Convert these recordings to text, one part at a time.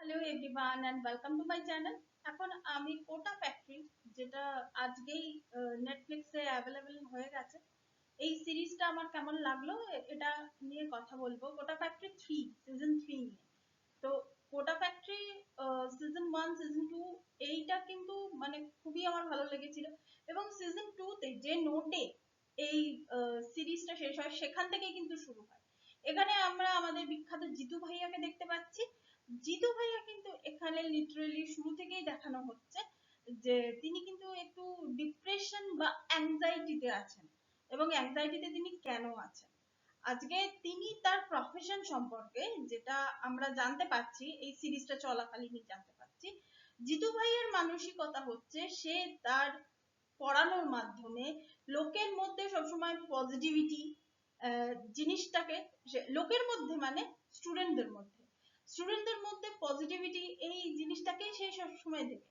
Hello everyone and welcome to my channel. এখন আমি কোটা factory, যেটা আজকেই নেটফ্লিক্সে অ্যাভেলেবল হয়ে গেছে, এই সিরিজটা আমার কেমন লাগলো এটা নিয়ে কথা বলবো। কোটা ফ্যাক্টরি 3 সিজন 3 নিয়ে। তো কোটা ফ্যাক্টরি সিজন 1 সিজন 2 এইটা কিন্তু মানে খুবই আমার ভালো লেগেছিল, এবং সিজন 2 তে যে নোটে এই সিরিজটা শেষ হয় সেখান থেকেই কিন্তু শুরু হয়। এখানে আমরা আমাদের বিখ্যাত জিতু ভাইয়াকে দেখতে পাচ্ছি। জিতু ভাইয়া কিন্তু এখানে লিটারেলি শুরু থেকেই দেখানো হচ্ছে যে তিনি কিন্তু একটু ডিপ্রেশন বা অ্যাংজাইটিতে আছেন, এবং অ্যাংজাইটিতে তিনি কেন আছেন আজকে তিনি তার প্রফেশন সম্পর্কে যেটা আমরা জানতে পারছি, এই সিরিজটা চলাকালীনই জানতে পারছি। জিতু ভাইয়ের মানসিকতা হচ্ছে সে তার পড়ানোর মাধ্যমে লোকের মধ্যে সবসময় পজিটিভিটি জিনিসটাকে, লোকের মধ্যে মানে স্টুডেন্টদের মধ্যে পজিটিভিটি এই জিনিসটাকেই সে সবসময় দেবে।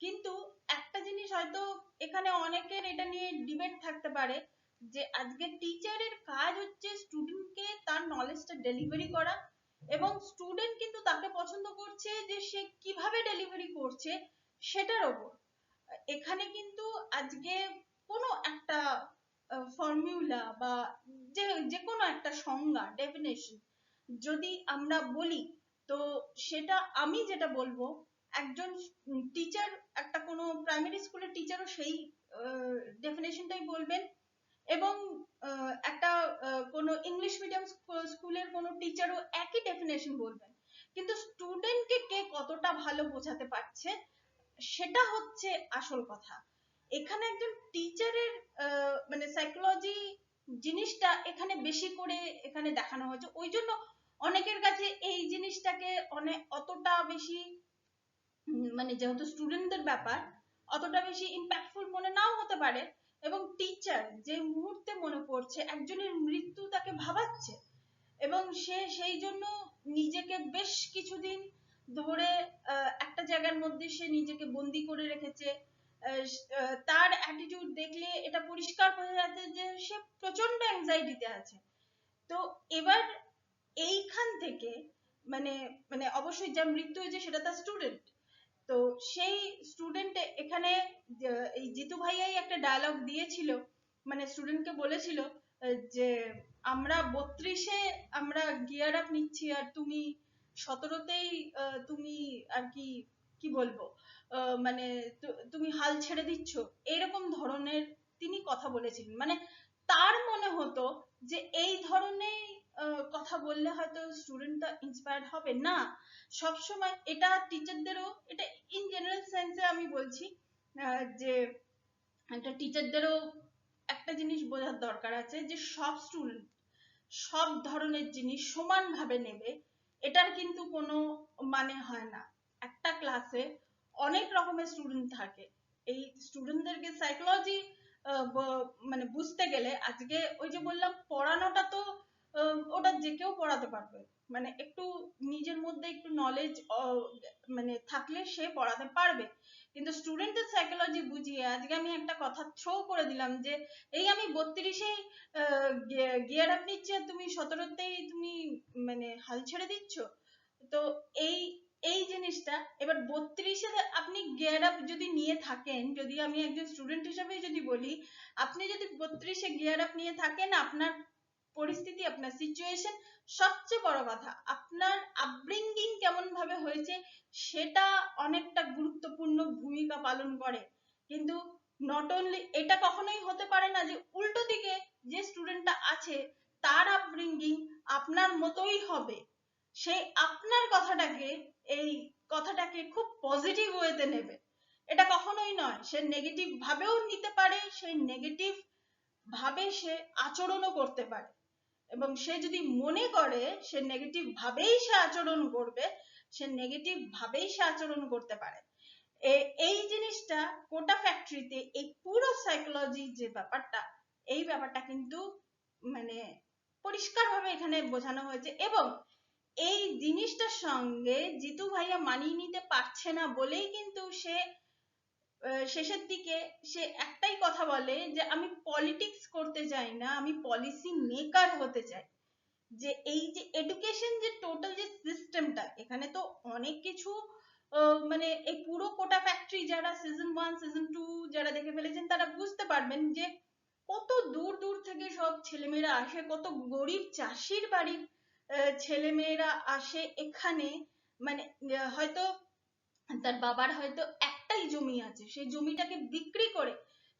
কিন্তু একটা জিনিস হয়তো এখানে অনেকের এটা নিয়ে ডিবেট থাকতে পারে যে আজকে টিচারের কাজ হচ্ছে স্টুডেন্টকে তার নলেজটা ডেলিভারি করা, এবং স্টুডেন্ট কিন্তু তাকে পছন্দ করছে যে সে কিভাবে ডেলিভারি করছে সেটার ওপর। এখানে কিন্তু আজকে কোনো একটা ফর্মুলা বা যে যে কোনো একটা সংজ্ঞা ডেফিনেশন যদি আমরা বলি, তো সেটা আমি যেটা বলবো, একজন টিচার, একটা কোনো প্রাইমারি স্কুলের টিচারও সেই ডেফিনেশনটাই বলবেন, এবং একটা কোনো ইংলিশ মিডিয়াম স্কুলের কোনো টিচারও একই ডেফিনেশন বলবেন। কিন্তু স্টুডেন্টকে কে কতটা ভালো বোঝাতে পারছে সেটা হচ্ছে আসল কথা। এখানে একজন টিচারের মানে সাইকোলজি জিনিসটা এখানে বেশি করে এখানে দেখানো হয়েছে, ওই জন্য অনেকের কাছে এই জিনিসটাকে অনেক অতটা বেশি মানে যেহেতু স্টুডেন্টদের ব্যাপার অতটা বেশি ইম্প্যাক্টফুল মনে নাও হতে পারে। এবং টিচার যে মুহূর্তে মনে পড়ছে একজনের মৃত্যু তাকে ভাবাচ্ছে, এবং সে সেই জন্য নিজেকে বেশ কিছুদিন ধরে একটা জায়গার মধ্যে সে নিজেকে বন্দি করে রেখেছে। তার অ্যাটিটিউড দেখলে এটা পরিষ্কার বোঝা যাচ্ছে যে সে প্রচন্ড অ্যাংজাইটিতে আছে। তো এবার এইখান থেকে মানে মানে অবশ্যই যা মৃত্যু হয়েছে সেটা তার স্টুডেন্ট। তো সেই স্টুডেন্ট এখানে এই জিতু ভাইয়াই একটা ডায়লগ দিয়েছিল, মানে স্টুডেন্টকে বলেছিল যে আমরা 32-এ আমরা গিয়ার আপ নিচ্ছি আর তুমি 17তেই তুমি আর কি কি বলবো মানে তুমি হাল ছেড়ে দিচ্ছ, এরকম ধরনের তিনি কথা বলেছিলেন। মানে তার মনে হতো যে এই ধরনের কথা বললে হয়তো স্টুডেন্টটা ইন্সপায়ার্ড হবে না। সবসময় এটা টিচারদেরও, এটা ইন জেনারেল সেন্সে আমি বলছি যে একটা টিচারদেরও একটা জিনিস বোঝার দরকার আছে যে সব স্টুডেন্ট সব ধরনের জিনিস সমানভাবে নেবে এটার কিন্তু কোনো মানে হয় না। একটা ক্লাসে অনেক রকমের স্টুডেন্ট থাকে, এই স্টুডেন্টদেরকে সাইকোলজি মানে বুঝতে গেলে আজকে ওই যে বললাম পড়ানোটা তো ওটা যে কেউ পড়াতে পারবে, মানে একটু নিজের মধ্যে একটু নলেজ মানে থাকলে সে পড়াতে পারবে। কিন্তু স্টুডেন্টের সাইকোলজি বুঝিয়ে আজকে আমি একটা কথা থ্রো করে দিলাম যে এই আমি 32-এ গিয়ার আপ নিচ্ছি আর তুমি 17তেই তুমি মানে হাল ছেড়ে দিচ্ছ। তো এই এই জিনিসটা এবার 32-এ আপনি গিয়ার আপ যদি নিয়ে থাকেন, যদি আমি একজন স্টুডেন্ট হিসেবে যদি বলি, আপনি যদি 32-এ গিয়ার আপ নিয়ে থাকেন, আপনার পরিস্থিতি, আপনার সিচুয়েশন, সবচেয়ে বড় কথা আপনার আপব্রিঙ্গিং কেমন ভাবে হয়েছে সেটা অনেকটা গুরুত্বপূর্ণ ভূমিকা পালন করে। কিন্তু নট অনলি এটা কখনোই হতে পারে না যে উল্টো দিকে যে স্টুডেন্টটা আছে তার আপব্রিঙ্গিং আপনার মতোই হবে, সে আপনার কথাটাকে খুব পজিটিভ ওয়েতে নেবে। এটা কখনোই নয়, সে নেগেটিভ ভাবেও নিতে পারে, সে নেগেটিভ ভাবে সে আচরণও করতে পারে, এবং সে যদি মনে করে সে নেগেটিভ ভাবেই সে আচরণ করবে, সে নেগেটিভ ভাবেই সে আচরণ করতে পারে। এই জিনিসটা কোটা ফ্যাক্টরিতে এই পুরো সাইকোলজি যে ব্যাপারটা, এই ব্যাপারটা কিন্তু মানে পরিষ্কারভাবে এখানে বোঝানো হয়েছে। এবং এই জিনিসটার সঙ্গে জিতু ভাইয়া মানিয়ে নিতে পারছে না বলেই কিন্তু সে শেষের দিকে সে একটাই কথা বলে যে আমি পলিটিক্স করতে চাই না, আমি পলিসি মেকার হতে চাই। যে এই যে এডুকেশন যে টোটাল যে সিস্টেমটা, এখানে তো অনেক কিছু মানে এই পুরো কোটা ফ্যাক্টরি যারা সিজন 1 সিজন 2 যারা দেখে ফেলেছেন তারা বুঝতে পারবেন যে কত দূর দূর থেকে সব ছেলেমেয়েরা আসে, কত গরিব চাষির বাড়ির ছেলেমেয়েরা আসে এখানে। মানে হয়তো তার বাবার হয়তো একটাই জমি আছে, সেই জমিটাকে বিক্রি করে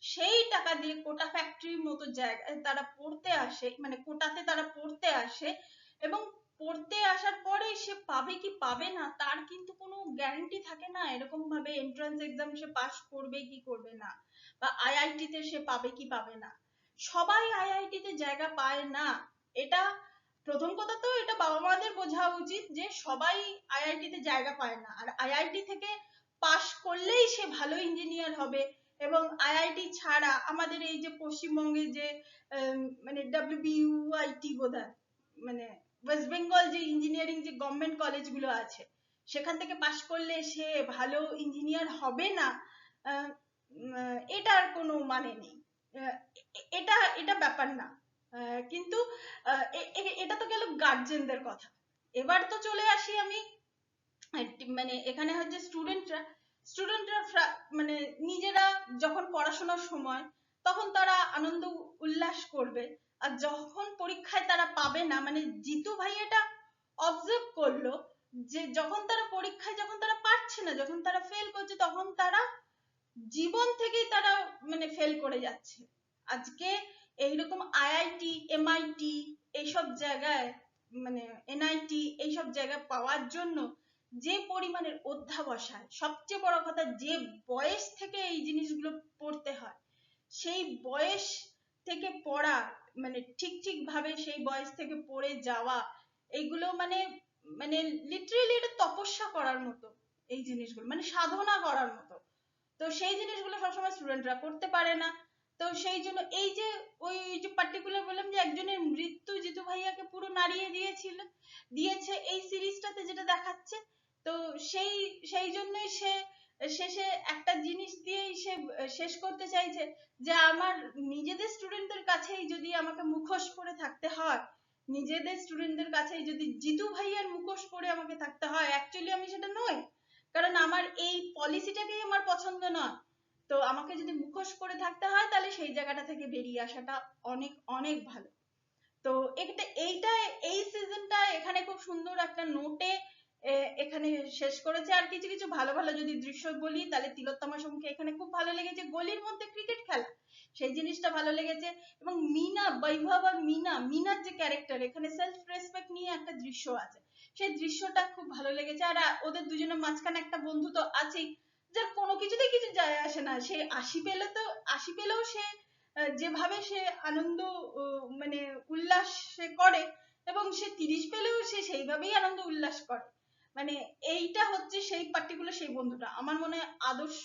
সেই টাকা দিয়ে কোটা ফ্যাক্টরির মতো জায়গায় তারা পড়তে আসে, মানে কোটাতে তারা পড়তে আসে। এবং পড়তে আসার পরে সে পাবে কি পাবে না তার কিন্তু কোনো গ্যারান্টি থাকে না, এরকম ভাবে এন্ট্রান্স এক্সাম সে পাস করবে কি করবে না, বা আইআইটি তে সে পাবে কি পাবে না। সবাই আইআইটি তে জায়গা পায় না। এটা প্রথম কথা তো এটা বাবা মাদের বোঝা উচিত যে সবাই আইআইটি তে জায়গা পায় না, আর আইআইটি থেকে পাশ করলেই সে ভালো ইঞ্জিনিয়ার হবে। এবং আইআইটি ছাড়া আমাদের এই যে পশ্চিমবঙ্গে যে মানে ডব্লিউবিইউআইটি বোধহয়, মানে ওয়েস্ট বেঙ্গল যে ইঞ্জিনিয়ারিং যে গভর্নমেন্ট কলেজগুলো আছে, সেখান থেকে পাশ করলে সে ভালো ইঞ্জিনিয়ার হবে না, এটার কোনো মানে নেই। এটা এটা ব্যাপার না। কিন্তু এটা তো গেল গার্জেনদের কথা। এবার তো চলে আসি আমি, মানে এখানে হচ্ছে স্টুডেন্টরা মানে নিজেরা যখন পড়াশোনার সময় তখন তারা আনন্দ উল্লাস করবে, আর যখন পরীক্ষায় তারা পাবে না, মানে জিতু ভাই এটা অবজার্ভ করলো যে যখন তারা পরীক্ষায় যখন তারা পারছে না, যখন তারা ফেল করছে, তখন তারা জীবন থেকেই তারা মানে ফেল করে যাচ্ছে। আজকে এইরকম আইআইটি এমআইটি এইসব জায়গায়, মানে এনআইটি এইসব জায়গায় পাওয়ার জন্য যে পরিমাণের অধ্যাবসায়, সবচেয়ে বড় কথা যে বয়স থেকে এই জিনিসগুলো পড়তে হয়, সেই বয়স থেকে পড়া, মানে ঠিক ঠিক ভাবে সেই বয়স থেকে পড়ে যাওয়া, এইগুলো মানে মানে লিটারেলি এটা তপস্যা করার মতো। এই জিনিসগুলো মানে সাধনা করার মতো। তো সেই জিনিসগুলো সবসময় স্টুডেন্টরা করতে পারে না। তো সেই জন্য এই যে ওই যে পার্টিকুলার বললাম যে একজনের মৃত্যু জিতু ভাইয়াকে পুরো নাড়িয়ে দিয়েছে এই সিরিজটাতে যেটা দেখাচ্ছে। তো সেই সেই জন্যই সে শেষে একটা জিনিস দিয়েই সে শেষ করতে চাইছে যে আমার নিজেদের স্টুডেন্টদের কাছেই যদি আমাকে মুখোশ পরে থাকতে হয়, নিজেদের স্টুডেন্টদের কাছেই যদি জিতু ভাইয়ার মুখোশ পরে আমাকে থাকতে হয়, অ্যাকচুয়ালি আমি সেটা নই। কারণ আমার এই পলিসিটাকেই আমার পছন্দ নয়। তো আমাকে যদি মুখোশ পরে থাকতে হয় তাহলে সেই জায়গাটা থেকে বেরিয়ে আসাটা অনেক অনেক ভালো। তো এইটা এই সিজনটা এখানে খুব সুন্দর একটা নোটে এখানে শেষ করেছে। আর কিছু কিছু ভালো ভালো যদি দৃশ্য বলি তাহলে তিলোত্তমা সোমকে এখানে খুব ভালো লেগেছে, গলির মধ্যে ক্রিকেট খেলা সেই জিনিসটা ভালো লেগেছে। এবং মিনা, বৈভব আর মিনার যে ক্যারেক্টার, এখানে সেলফ রেসপেক্ট নিয়ে একটা দৃশ্য আছে, সেই দৃশ্যটা খুব ভালো লেগেছে। আর ওদের দুজনের মাঝখানে একটা বন্ধু তো আছেই, যার কোনো কিছুতেই কিছু যায় আসে না, সে ৮০ পেলে তো ৮০ পেলেও সে যেভাবে সে আনন্দ মানে উল্লাস সে করে, এবং সে ৩০ পেলেও সে সেইভাবেই আনন্দ উল্লাস করে। মানে এইটা হচ্ছে সেই পার্টিকুলার সেই বন্ধুটা আমার মনে হয় আদর্শ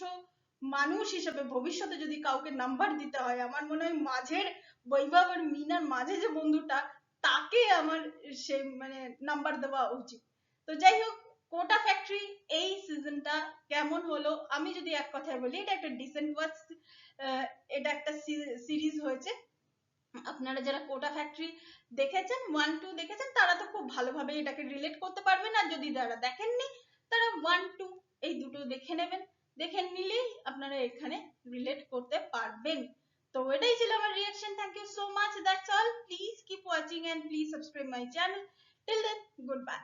মানুষ হিসেবে ভবিষ্যতে যদি কাউকে নাম্বার দিতে হয়, আমার মনে হয় মাঝের বৈভব আর মিনার মাঝে যে বন্ধুটা, তাকে আমার সে মানে নাম্বার দেওয়া উচিত। তো যাই হোক, কোটা ফ্যাক্টরি এই সিজনটা কেমন হলো, আমি যদি এক কথায় বলি এটা একটা ডিসেন্ট ওয়াচ। এটা একটা সিরিজ হয়েছে। আপনারা যারা কোটা ফ্যাক্টরি দেখেছেন 1-2 দেখেছেন তারা তো খুব ভালোভাবে এটাকে রিলেট করতে পারবেন, আর যদি যারা দেখেননি তারা 1-2 এই দুটো দেখে নেবেন, দেখে নিলেই আপনারা এখানে রিলেট করতে পারবেন। তো এটাই ছিল আমার reaction. Thank you so much, that's all. Please keep watching and please subscribe my channel. Till then, good by.